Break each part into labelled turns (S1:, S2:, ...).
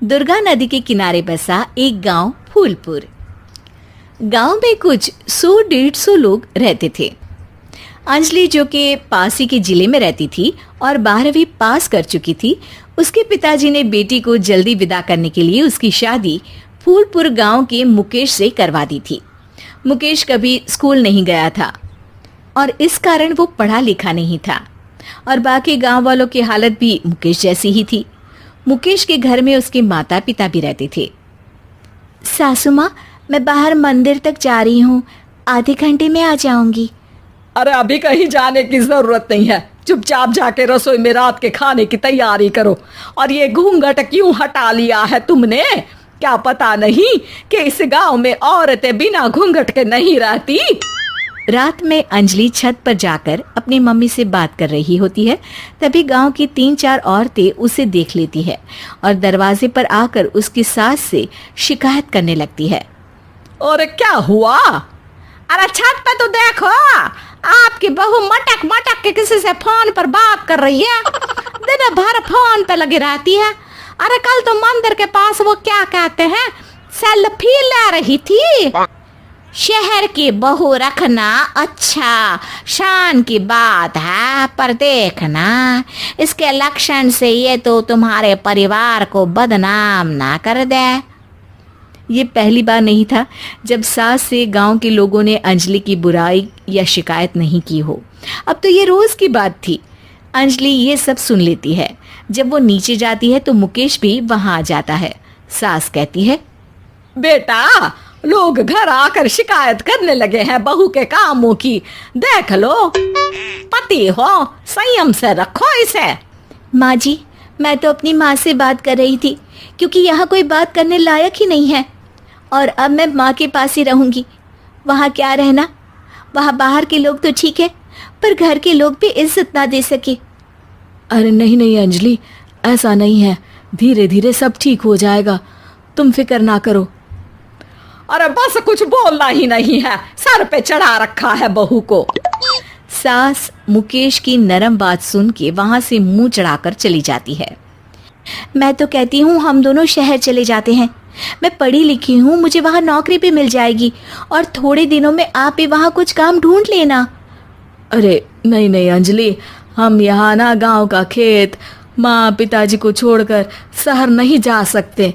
S1: दुर्गा नदी के किनारे बसा एक गांव फूलपुर। गांव में कुछ 100-150 लोग रहते थे। अंजलि, जो कि पास ही के जिले में रहती थी और 12वीं पास कर चुकी थी, उसके पिताजी ने बेटी को जल्दी विदा करने के लिए उसकी शादी फूलपुर गांव के मुकेश से करवा दी थी। मुकेश कभी स्कूल नहीं गया था और इस कारण वो पढ़ा लिखा नहीं था और बाकी गांव वालों की हालत भी मुकेश जैसी ही थी। मुकेश के घर में उसके माता पिता भी रहते थे। सासू माँ, मैं बाहर मंदिर तक जा रही हूँ, आधे घंटे में आ जाऊंगी।
S2: अरे अभी कहीं जाने की जरूरत नहीं है, चुपचाप जाके रसोई में रात के खाने की तैयारी करो। और ये घूंघट क्यों हटा लिया है तुमने? क्या पता नहीं कि इस गांव में औरतें बिना घूंघट के नहीं रहती?
S1: रात में अंजलि छत पर जाकर अपनी मम्मी से बात कर रही होती है। तभी गांव की 3-4 औरतें उसे देख लेती है और दरवाजे पर आकर उसकी सास से शिकायत करने लगती है।
S2: और क्या हुआ? अरे छत पे तो देखो, आपकी बहू मटक मटक के किसी से फोन पर बात कर रही है। दिन भर फोन पे लगी रहती है। अरे कल तो मंदिर के पास वो क्या कहते हैं, सेल्फी ले रही थी। शहर की बहू रखना अच्छा शान की बात है, पर देखना इसके लक्षण से ये तो तुम्हारे परिवार को बदनाम ना कर दे। ये पहली बार नहीं था जब सास से गांव के लोगों ने अंजलि की बुराई या शिकायत नहीं की हो। अब तो ये रोज की बात थी। अंजलि ये सब सुन लेती है। जब वो नीचे जाती है तो मुकेश भी वहां आ जाता है। सास कहती है, बेटा, लोग घर आकर शिकायत करने लगे हैं बहू के कामों की। देख लो, पति हो, संयम से रखो इसे।
S1: माँ जी, मैं तो अपनी माँ से बात कर रही थी क्योंकि यहाँ कोई बात करने लायक ही नहीं है और अब मैं माँ के पास ही रहूंगी। वहाँ क्या रहना, वहाँ बाहर के लोग तो ठीक है पर घर के लोग भी इज्जत ना दे सके।
S2: अरे नहीं नहीं अंजलि, ऐसा नहीं है, धीरे धीरे सब ठीक हो जाएगा, तुम फिक्र ना करो। अरे बस कुछ बोलना ही नहीं है, सर पे चढ़ा रखा है बहू को।
S1: सास मुकेश की नरम बात सुन के वहां से मुंह चढ़ाकर चली जाती है। मैं तो कहती हूँ हम दोनों शहर चले जाते हैं। मैं पढ़ी लिखी हूँ, मुझे वहाँ नौकरी भी मिल जाएगी और थोड़े दिनों में आप भी वहाँ कुछ काम ढूंढ लेना।
S2: अरे नहीं नहीं अंजलि, हम यहाँ ना गांव का खेत, माँ पिताजी को छोड़कर शहर नहीं जा सकते।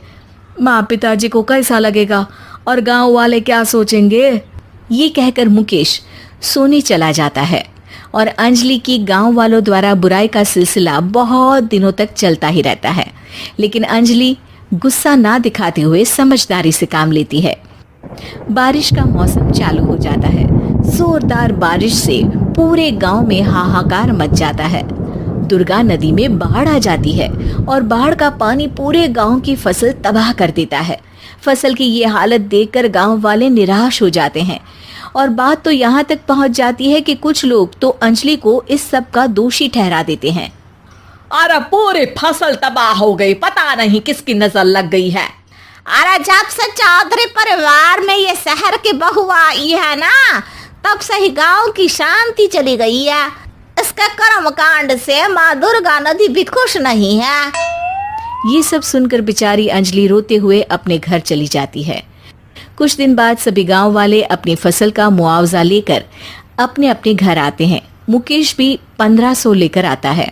S2: माँ पिताजी को कैसा लगेगा और गांव वाले क्या सोचेंगे?
S1: ये कहकर मुकेश सोने चला जाता है और अंजलि की गांव वालों द्वारा बुराई का सिलसिला बहुत दिनों तक चलता ही रहता है। लेकिन अंजलि गुस्सा ना दिखाते हुए समझदारी से काम लेती है। बारिश का मौसम चालू हो जाता है। जोरदार बारिश से पूरे गांव में हाहाकार मच जाता है। दुर्गा नदी में बाढ़ आ जाती है और बाढ़ का पानी पूरे गांव की फसल तबाह कर देता है। फसल की ये हालत देखकर गांव वाले निराश हो जाते हैं और बात तो यहाँ तक पहुँच जाती है कि कुछ लोग तो अंजलि को इस सब का दोषी ठहरा देते हैं।
S2: अरे पूरी फसल तबाह हो गई, पता नहीं किसकी नजर लग गई है।
S3: अरे जब से चौधरी परिवार में ये शहर की बहू आई है ना, तब से ही गांव की शांति चली गई है। इसके कर्म कांड से माँ दुर्गा नदी भी खुश नहीं है।
S1: ये सब सुनकर बेचारी अंजलि रोते हुए अपने घर चली जाती है। कुछ दिन बाद सभी गांव वाले अपनी फसल का मुआवजा लेकर अपने अपने घर आते हैं। मुकेश भी 1500 लेकर आता है।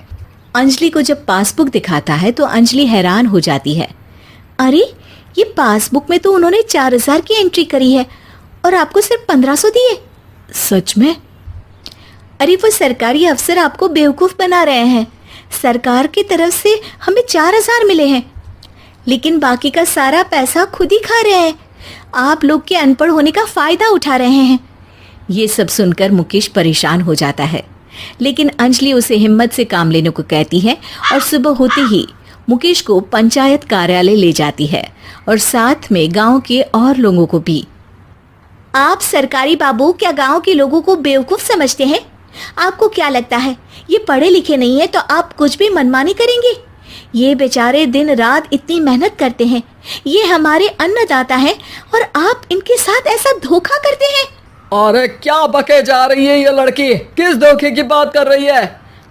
S1: अंजलि को जब पासबुक दिखाता है तो अंजलि हैरान हो जाती है। अरे, ये पासबुक में तो उन्होंने 4000 की एंट्री करी है और आपको सिर्फ 1500 दिए।
S2: सच में?
S1: अरे, वो सरकारी अफसर आपको बेवकूफ बना रहे हैं। सरकार की तरफ से हमें 4000 मिले हैं लेकिन बाकी का सारा पैसा खुद ही खा रहे हैं। आप लोग के अनपढ़ होने का फायदा उठा रहे हैं। ये सब सुनकर मुकेश परेशान हो जाता है लेकिन अंजलि उसे हिम्मत से काम लेने को कहती है और सुबह होते ही मुकेश को पंचायत कार्यालय ले जाती है और साथ में गांव के और लोगों को भी। आप सरकारी बाबू क्या गांव के लोगों को बेवकूफ समझते हैं? आपको क्या लगता है ये पढ़े लिखे नहीं है तो आप कुछ भी मनमानी करेंगे? ये बेचारे दिन रात इतनी मेहनत करते हैं, ये हमारे अन्नदाता हैं और आप इनके साथ ऐसा धोखा करते हैं।
S2: अरे क्या बके जा रही है ये लड़की, किस धोखे की बात कर रही है?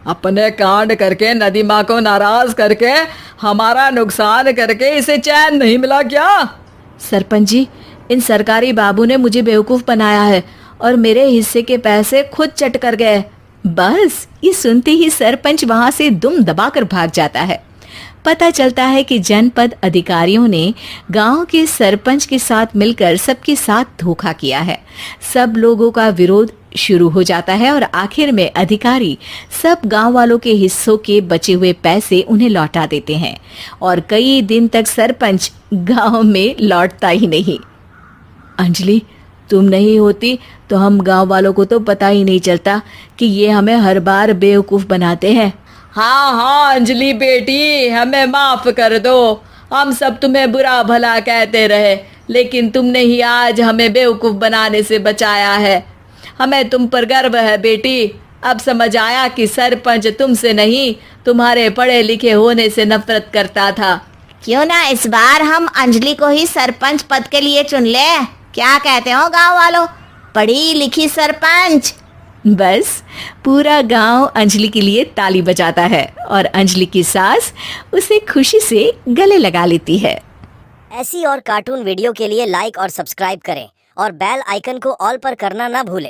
S4: अपने कांड करके नदी माँ को नाराज करके हमारा नुकसान करके इसे चैन नहीं मिला क्या?
S1: सरपंच जी, इन सरकारी बाबू ने मुझे बेवकूफ बनाया है और मेरे हिस्से के पैसे खुद चट कर गए। बस ये सुनते ही सरपंच वहां से दुम दबाकर भाग जाता है। पता चलता है कि जनपद अधिकारियों ने गांव के सरपंच के साथ मिलकर सबके साथ धोखा किया है। सब लोगों का विरोध शुरू हो जाता है और आखिर में अधिकारी सब गांव वालों के हिस्सों के बचे हुए पैसे उन्हें लौटा देते हैं और कई दिन तक सरपंच गांव में लौटता ही नहीं। अंजलि, तुम नहीं होती तो हम गांव वालों को तो पता ही नहीं चलता कि ये हमें हर बार बेवकूफ बनाते हैं।
S4: हाँ हाँ अंजलि बेटी, हमें माफ कर दो। हम सब तुम्हें बुरा भला कहते रहे, लेकिन तुमने ही आज हमें बेवकूफ बनाने से बचाया है। हमें तुम पर गर्व है बेटी। अब समझ आया कि सरपंच तुमसे नहीं, तुम्हारे पढ़े लिखे होने से नफरत करता था।
S3: क्यों ना इस बार हम अंजलि को ही सरपंच पद के लिए चुन ले? क्या कहते हो गांव वालों? पढ़ी लिखी सरपंच।
S1: बस पूरा गांव अंजलि के लिए ताली बजाता है और अंजलि की सास उसे खुशी से गले लगा लेती है।
S5: ऐसी और कार्टून वीडियो के लिए लाइक और सब्सक्राइब करें और बेल आइकन को ऑल पर करना ना भूलें।